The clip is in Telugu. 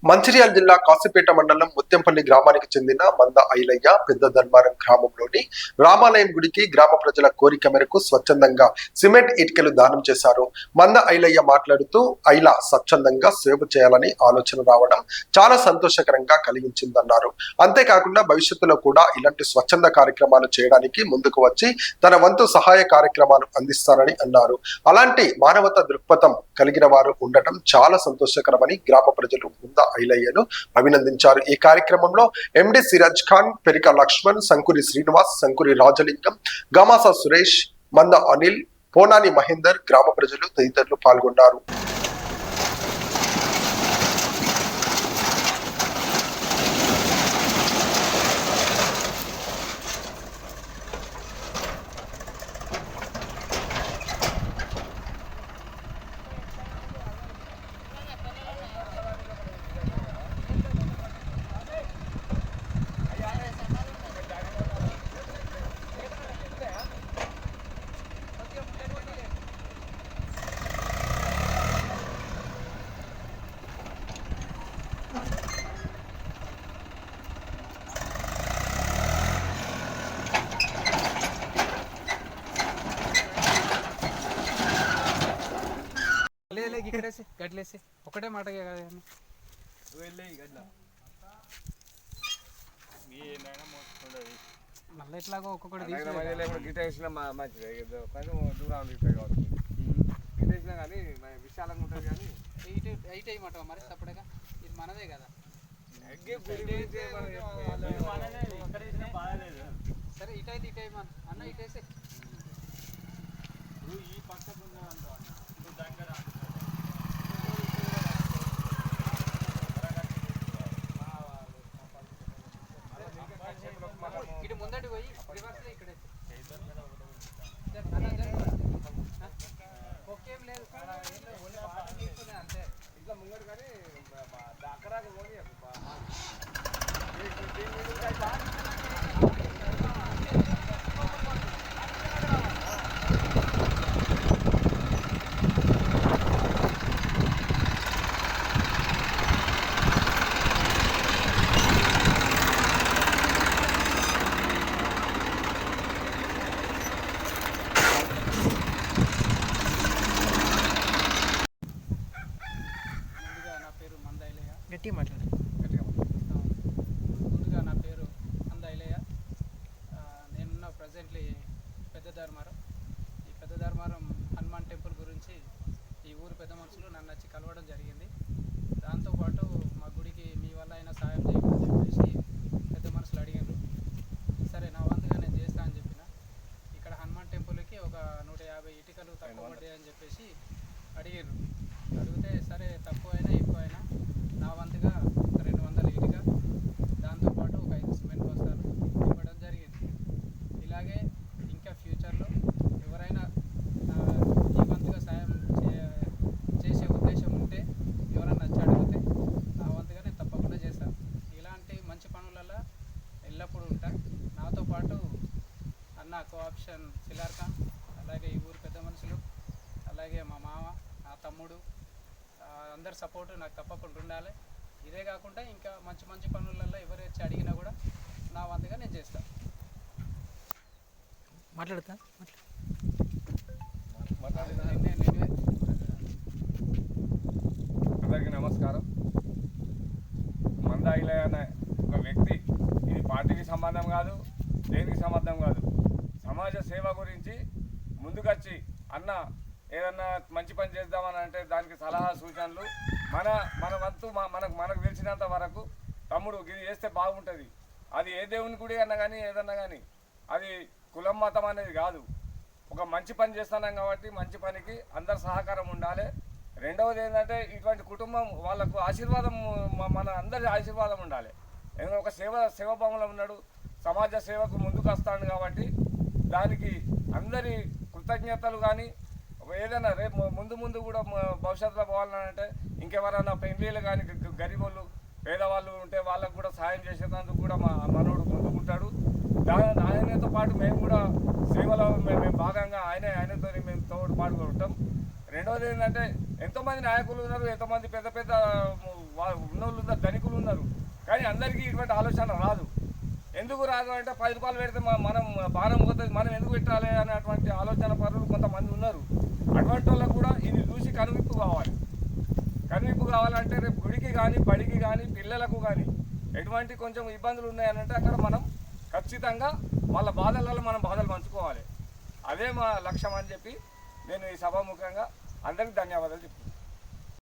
మంచిర్యాల జిల్లా కాశీపేట మండలం ముత్యంపల్లి గ్రామానికి చెందిన మంద ఐలయ్య పెద్ద ధర్మారం గ్రామంలోని రామాలయం గుడికి గ్రామ ప్రజల కోరిక మేరకు స్వచ్ఛందంగా సిమెంట్ ఇటుకలు దానం చేశారు. మంద ఐలయ్య మాట్లాడుతూ ఐలా స్వచ్ఛందంగా సేవ చేయాలని ఆలోచన రావడం చాలా సంతోషకరంగా కలిగించిందన్నారు. అంతేకాకుండా భవిష్యత్తులో కూడా ఇలాంటి స్వచ్ఛంద కార్యక్రమాలు చేయడానికి ముందుకు వచ్చి తన వంతు సహాయ కార్యక్రమాలు అందిస్తారని అన్నారు. అలాంటి మానవతా దృక్పథం కలిగిన వారు ఉండటం చాలా సంతోషకరమని గ్రామ ప్రజలు ముంద ఐలయ్యను అభినందించారు. ఈ కార్యక్రమంలో ఎండి సిరాజ్ ఖాన్, పెరిక లక్ష్మణ్, సంకురి శ్రీనివాస్, సంకురి రాజలింగం, గమాసా సురేష్, మంద అనిల్, పోనాని మహేందర్, గ్రామ ప్రజలు తదితరులు పాల్గొన్నారు. ఇక్కడేసి గట్లేసి ఒకటే మాట కదా మళ్ళీ ఎట్లాగో ఒక్కొక్కటి గిట వేసినా మంచిది కొంచెం దూరం గిట వేసినా కానీ విశాలంగా ఉంటుంది కానీ ఎయిట్ అయ్యమాట మరి సపరేట్గా ఇది మనదే కదా. సరే ఇటైతే ఇటు అయ్యమా అన్న ఇటేసి ఈ పక్కకు దగ్గర ఇటు ముందటి పోయి రివర్స్లో ఇక్కడే ఒకేం లేదు అంతే ఇట్లా ముంగడు కానీ అక్కడ పోనీ ముందుగా నా పేరు మంద ఐలయ్య. నేనున్న ప్రజెంట్లీ పెద్ద ధర్మారం. ఈ పెద్ద ధర్మారం హనుమాన్ టెంపుల్ గురించి ఈ ఊరు పెద్ద మనుషులు నన్ను వచ్చి కలవడం జరిగింది. దాంతోపాటు మా గుడికి మీ వల్ల అయినా సాయం చేయమని చెప్పేసి పెద్ద మనుషులు అడిగారు. సరే నా వంతుగా నేను చేస్తా అని చెప్పిన. ఇక్కడ హనుమాన్ టెంపుల్కి ఒక 150 ఇటుకలు తక్కువ పడ్డాయి అని చెప్పేసి అడిగారు. అడిగితే సరే తక్కువైనా ఎక్కువైనా నా వంతుగా 200 ఇటుక, దాంతోపాటు ఒక 5 సిమెంట్ బస్తాలు ఇవ్వడం జరిగింది. ఇలాగే ఇంకా ఫ్యూచర్లో ఎవరైనా ఈ వంతుగా సాయం చేసే ఉద్దేశం ఉంటే ఎవరైనా నచ్చి అడిగితే నా వంతుగా నేను తప్పకుండా చేస్తాను. ఇలాంటి మంచి పనులలో ఎల్లప్పుడూ ఉంటా. నాతో పాటు అన్న కోఆప్షన్ సిలార్ ఖాన్, అలాగే ఈ ఊరు పెద్ద మనుషులు, అలాగే మా మామ, నా తమ్ముడు, అందరి సపోర్టు నాకు తప్పకుండా ఉండాలి. ఇదే కాకుండా ఇంకా మంచి మంచి పనులలో ఎవరు వచ్చి అడిగినా కూడా నా వంతుగా నేను చేస్తాను. మాట్లాడతా అందరికీ నమస్కారం. మంద ఐలయ్య అనే ఒక వ్యక్తి, ఇది పార్టీకి సంబంధం కాదు, దేనికి సంబంధం కాదు, సమాజ సేవ గురించి ముందుకొచ్చి అన్న ఏదన్నా మంచి పని చేద్దామని అంటే దానికి సలహా సూచనలు మన వంతు మనకు తెలిసినంత వరకు తమ్ముడు ఇది చేస్తే బాగుంటుంది. అది ఏ దేవుని గుడి అన్నా కానీ ఏదన్నా కానీ అది కులం మతం అనేది కాదు. ఒక మంచి పని చేస్తున్నాం కాబట్టి మంచి పనికి అందరు సహకారం ఉండాలి. రెండవది ఏంటంటే ఇటువంటి కుటుంబం వాళ్ళకు ఆశీర్వాదం, మన అందరి ఆశీర్వాదం ఉండాలి. ఎందుకంటే ఒక సేవభావంలో ఉన్నాడు, సమాజ సేవకు ముందుకు వస్తాడు కాబట్టి దానికి అందరి కృతజ్ఞతలు. కానీ ఏదైనా రేపు ముందు కూడా భవిష్యత్తులో పోవాలంటే ఇంకెవరైనా పెళ్ళిళ్ళు కానీ గరీబోళ్ళు పేదవాళ్ళు ఉంటే వాళ్ళకు కూడా సాయం చేసేందుకు కూడా మా మనోడు ముందుకుంటాడు. ఆయనతో పాటు మేము కూడా సేవలో మేము భాగంగా ఆయనతో మేము తోడు పాల్గొంటాం. రెండవది ఏంటంటే ఎంతోమంది నాయకులు ఉన్నారు, ఎంతోమంది పెద్ద పెద్ద ఉన్నోళ్ళు ఉన్నారు, ధనికులు ఉన్నారు. కానీ అందరికీ ఇటువంటి ఆలోచన రాదు. ఎందుకు రాదు అంటే 10 రూపాయలు పెడితే మనం భారం పోతుంది, మనం ఎందుకు పెట్టాలి అనేటువంటి ఆలోచన పరులు కొంతమంది ఉన్నారు. అటువంటి వాళ్ళకు కూడా ఇది చూసి కనువిప్పు కావాలి. కనువిప్పు కావాలంటే రేపు గుడికి కానీ బడికి కానీ పిల్లలకు కానీ ఎటువంటి కొంచెం ఇబ్బందులు ఉన్నాయనంటే అక్కడ మనం ఖచ్చితంగా వాళ్ళ బాధలలో మనం బాధలు పంచుకోవాలి. అదే మా లక్ష్యం అని చెప్పి నేను ఈ సభాముఖంగా అందరికీ ధన్యవాదాలు చెప్తున్నాను.